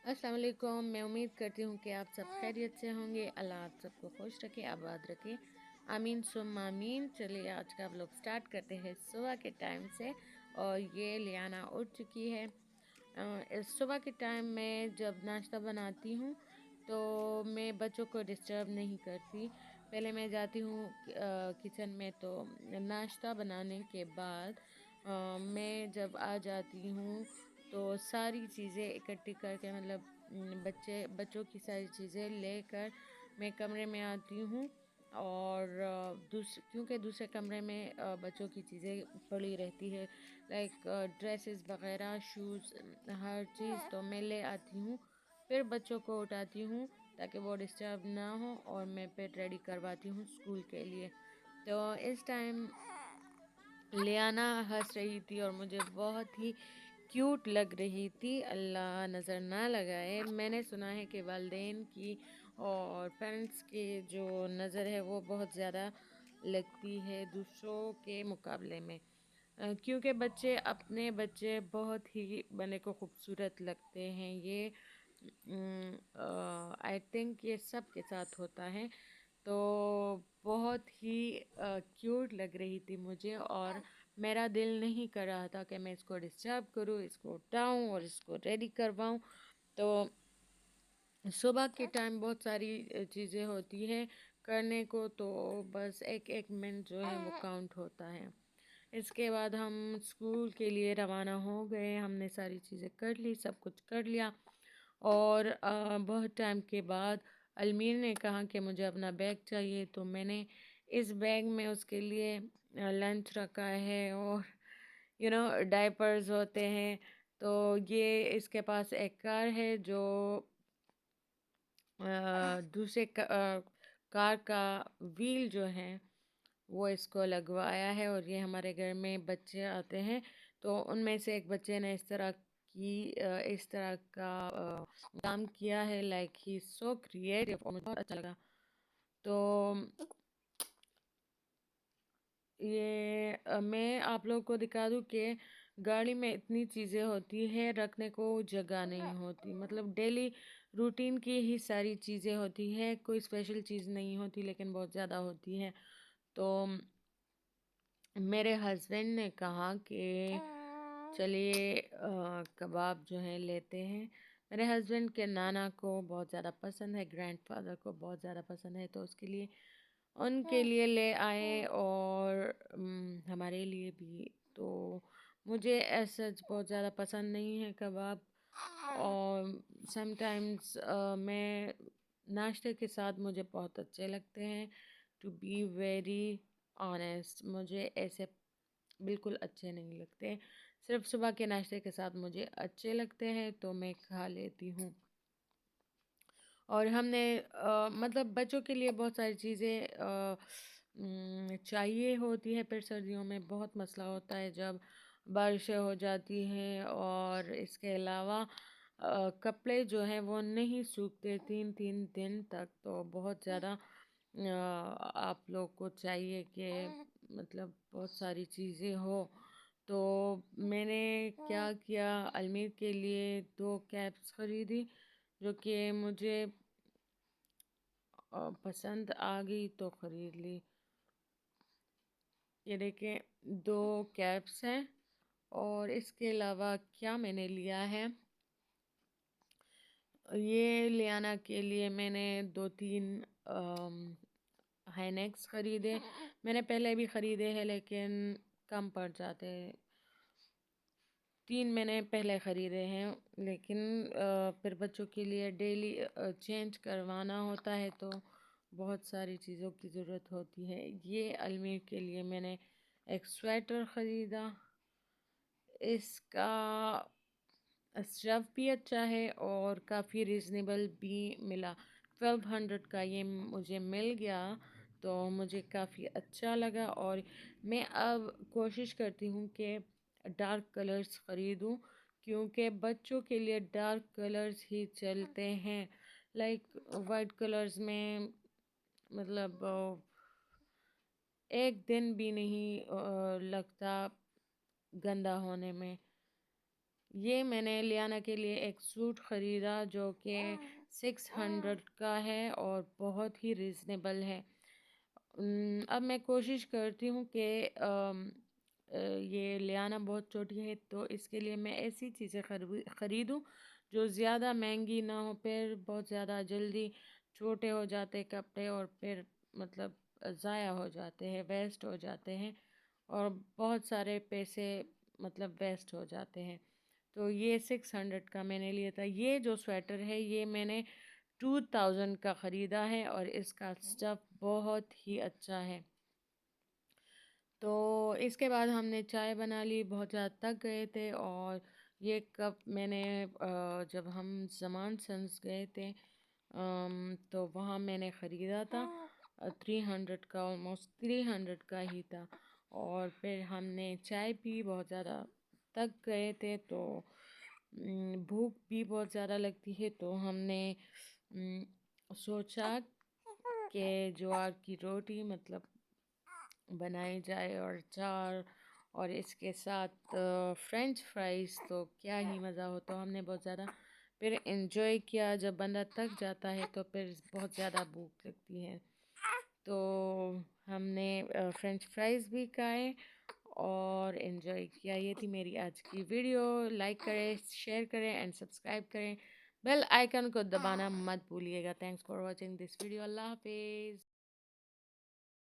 अस्सलाम वालेकुम। मैं उम्मीद करती हूँ कि आप सब खैरियत से होंगे। अल्लाह आप सबको खुश रखे, आबाद रखे। आमीन सुम आमीन। चलिए आज का व्लॉग स्टार्ट करते हैं सुबह के टाइम से। और ये लियाना उठ चुकी है। इस सुबह के टाइम में जब नाश्ता बनाती हूँ तो मैं बच्चों को डिस्टर्ब नहीं करती। पहले मैं जाती हूँ किचन में, तो नाश्ता बनाने के बाद मैं जब आ जाती हूँ तो सारी चीज़ें इकट्ठी करके, मतलब बच्चों की सारी चीज़ें लेकर मैं कमरे में आती हूँ। और क्योंकि दूसरे कमरे में बच्चों की चीज़ें पड़ी रहती है, लाइक ड्रेसेस वगैरह, शूज़, हर चीज़ तो मैं ले आती हूँ। फिर बच्चों को उठाती हूँ ताकि वो डिस्टर्ब ना हो, और मैं फिर रेडी करवाती हूँ स्कूल के लिए। तो इस टाइम लियाना हंस रही थी और मुझे बहुत ही क्यूट लग रही थी। अल्लाह नज़र ना लगाए। मैंने सुना है कि वालिदैन की और पेरेंट्स की जो नज़र है वो बहुत ज़्यादा लगती है दूसरों के मुकाबले में, क्योंकि बच्चे अपने बच्चे बहुत ही बने को खूबसूरत लगते हैं। ये आई थिंक ये सब के साथ होता है। तो बहुत ही क्यूट लग रही थी मुझे, और मेरा दिल नहीं कर रहा था कि मैं इसको डिस्टर्ब करूँ, इसको उठाऊँ और इसको रेडी करवाऊँ। तो सुबह के टाइम बहुत सारी चीज़ें होती हैं करने को, तो बस एक एक मिनट जो है वो काउंट होता है। इसके बाद हम स्कूल के लिए रवाना हो गए। हमने सारी चीज़ें कर ली, सब कुछ कर लिया। और बहुत टाइम के बाद अलमीर ने कहा कि मुझे अपना बैग चाहिए, तो मैंने इस बैग में उसके लिए लंच रखा है, और डायपर्स होते हैं। तो ये इसके पास एक कार है जो दूसरे कार का व्हील जो है वो इसको लगवाया है। और ये हमारे घर में बच्चे आते हैं तो उनमें से एक बच्चे ने इस तरह का काम किया है। लाइक ही सो क्रिएटिव, और मुझे बहुत अच्छा लगा। तो ये मैं आप लोग को दिखा दूँ कि गाड़ी में इतनी चीज़ें होती है, रखने को जगह नहीं होती। मतलब डेली रूटीन की ही सारी चीज़ें होती है, कोई स्पेशल चीज़ नहीं होती, लेकिन बहुत ज़्यादा होती है। तो मेरे हस्बैंड ने कहा कि चलिए कबाब जो है लेते हैं। मेरे हस्बैंड के नाना को बहुत ज़्यादा पसंद है, ग्रैंडफादर को बहुत ज़्यादा पसंद है, तो उसके लिए उनके लिए ले आए, और हमारे लिए भी। तो मुझे ऐसा बहुत ज़्यादा पसंद नहीं है कबाब। और समटाइम्स मैं नाश्ते के साथ मुझे बहुत अच्छे लगते हैं। टू बी वेरी ऑनेस्ट, मुझे ऐसे बिल्कुल अच्छे नहीं लगते। सिर्फ सुबह के नाश्ते के साथ मुझे अच्छे लगते हैं, तो मैं खा लेती हूँ। और हमने मतलब बच्चों के लिए बहुत सारी चीज़ें चाहिए होती है। फिर सर्दियों में बहुत मसला होता है जब बारिशें हो जाती हैं, और इसके अलावा कपड़े जो हैं वो नहीं सूखते 3-3 दिन तक। तो बहुत ज़्यादा आप लोग को चाहिए कि मतलब बहुत सारी चीज़ें हो। तो मैंने क्या किया, अलमीर के लिए 2 कैप्स ख़रीदी जो कि मुझे पसंद आ गई, तो ख़रीद ली। ये देखें, 2 कैप्स हैं। और इसके अलावा क्या मैंने लिया है, ये लियाना के लिए मैंने 2-3 हाईनेक्स ख़रीदे। मैंने पहले भी ख़रीदे हैं लेकिन कम पड़ जाते हैं। 3 मैंने पहले ख़रीदे हैं, लेकिन फिर बच्चों के लिए डेली चेंज करवाना होता है, तो बहुत सारी चीज़ों की ज़रूरत होती है। ये अलमीर के लिए मैंने एक स्वेटर ख़रीदा। इसका स्टफ़ भी अच्छा है और काफ़ी रिजनेबल भी मिला। 1200 का ये मुझे मिल गया, तो मुझे काफ़ी अच्छा लगा। और मैं अब कोशिश करती हूँ कि डार्क कलर्स ख़रीदूँ, क्योंकि बच्चों के लिए डार्क कलर्स ही चलते हैं। लाइक वाइट कलर्स में मतलब एक दिन भी नहीं लगता गंदा होने में। ये मैंने लियाना के लिए एक सूट ख़रीदा जो कि 600 का है और बहुत ही रिजनेबल है। अब मैं कोशिश करती हूँ कि ये लियाना बहुत छोटी है तो इसके लिए मैं ऐसी चीज़ें ख़रीदूँ जो ज़्यादा महंगी ना हो, फिर बहुत ज़्यादा जल्दी छोटे हो जाते कपड़े और फिर मतलब ज़ाया हो जाते हैं, वेस्ट हो जाते हैं और बहुत सारे पैसे मतलब वेस्ट हो जाते हैं। तो ये 600 का मैंने लिया था। ये जो स्वेटर है ये मैंने 2000 का ख़रीदा है और इसका स्टफ़ बहुत ही अच्छा है। तो इसके बाद हमने चाय बना ली, बहुत ज़्यादा थक गए थे और ये कप मैंने जब हम ज़मान सन्स गए थे तो वहाँ मैंने ख़रीदा था 300 का, ऑलमोस्ट 300 का ही था। और फिर हमने चाय पी, बहुत ज़्यादा थक गए थे तो भूख भी बहुत ज़्यादा लगती है तो हमने सोचा कि ज्वार की रोटी मतलब बनाई जाए और चार और इसके साथ फ्रेंच फ्राइज़, तो क्या ही मज़ा हो। तो हमने बहुत ज़्यादा फिर एंजॉय किया। जब बंदा थक जाता है तो फिर बहुत ज़्यादा भूख लगती है तो हमने फ्रेंच फ्राइज़ भी खाए और एंजॉय किया। ये थी मेरी आज की वीडियो। लाइक करें, शेयर करें एंड सब्सक्राइब करें। बेल आइकन को दबाना मत भूलिएगा। Thanks for watching this video. अल्लाह हाफिज़।